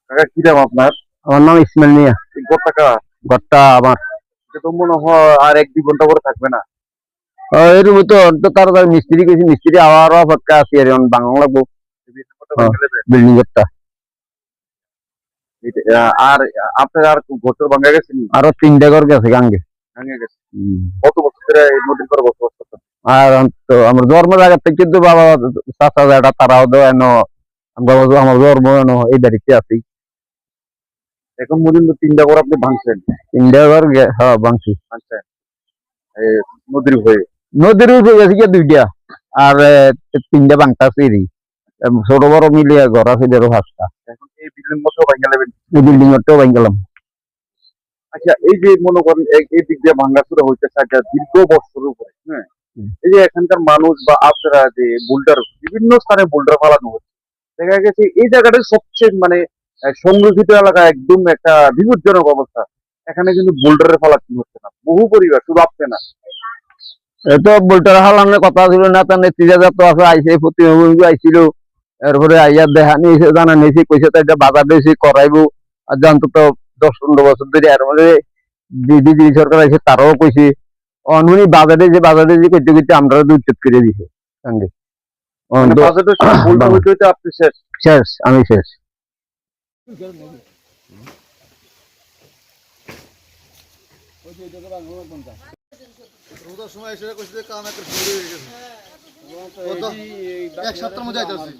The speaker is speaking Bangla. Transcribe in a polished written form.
কাকা কি নাম আপনার? আমার নাম ইসমাইল মিয়া। এই গোটাকা ঘরটা আমার। এটা তো মনে হয় আর 1-2 ঘন্টা পরে থাকবে না। এরকম তো তো তাড়াতাড়ি মিস্ত্রি গেছি, মিস্ত্রি আবার অপেক্ষা আছি আর এখন বাংলা লাগবো। এই বিল্ডিংটা ভেঙে দেবে। বিল্ডিং একটা আর আপনার আর ঘর ভাঙা গেছে নি? আরো 3টা ঘর গেছে গাঙ্গে। ভেঙে গেছে। কত বছর ধরে এই নদীর পাড়ে বসবাস করতেন? আর তো আমার জন্ম জায়গা থেকে কিন্তু বাবা চাচা যেটা তারাও দেন, আমার জন্ম এই বাড়িতে আছি। এখন পর্যন্ত 3টা ঘর আপনি ভাঙছেন? 3টা ঘর হ্যাঁ ভাঙছি। ভাঙছেন এই নদীর হয়ে? নদীর উপরে গেছে কি 2টা আর 3টা ভাঙতাছি। ছোট বড় মিলিয়ে ঘর আছে 5টা। এখন এই বিল্ডিং মতো ভেঙে নেবেন? এই বিল্ডিং টাও ভাঙ গেলাম। আচ্ছা, এই যে মনে করেন এই দিক দিয়ে ভাঙাচুরা হইতেছে একটা দীর্ঘ বছরের উপরে, হ্যাঁ, এই যে এখানকার মানুষ বা আপনারা যে বোল্ডার বিভিন্ন স্থানে বোল্ডার ফালানো হচ্ছে, দেখা গেছে এই জায়গাটা সবচেয়ে মানে সংরক্ষিত এলাকা, একদম একটা বিপজ্জনক অবস্থা। এখানে কিন্তু বোল্ডারের ফালাচ্ছি হচ্ছে না, বহু পরিবার, শুধু আপনি না। এতো বোল্টার হালানোর কথা ছিল না, তার নেতৃত্ব তো আছে, আইসে প্রতিমন্ত্রী আইছিল, এরপরে আইয়া দেখা নিয়েছে, জানা নিয়েছে, কইছে তো এটা বাধা দিয়েছে করাইবো। আর জানতো তো 10-15 বছর ধরে এর মধ্যে বিজেপি সরকার আছে, তারাও কইছে অনমনি বাজারে যে করতে করতে আমরা উচ্ছেদ করে দিছে সঙ্গে। মানে বাজেটের সময় বোল্ডার হইতে হইতে আপনি শেষ। শেষ, আমি শেষ। রোদার সময় এসে কইছে যে কাম একটা শুরু হয়ে গেছে। এক সপ্তাহের মধ্যে আইতাছে।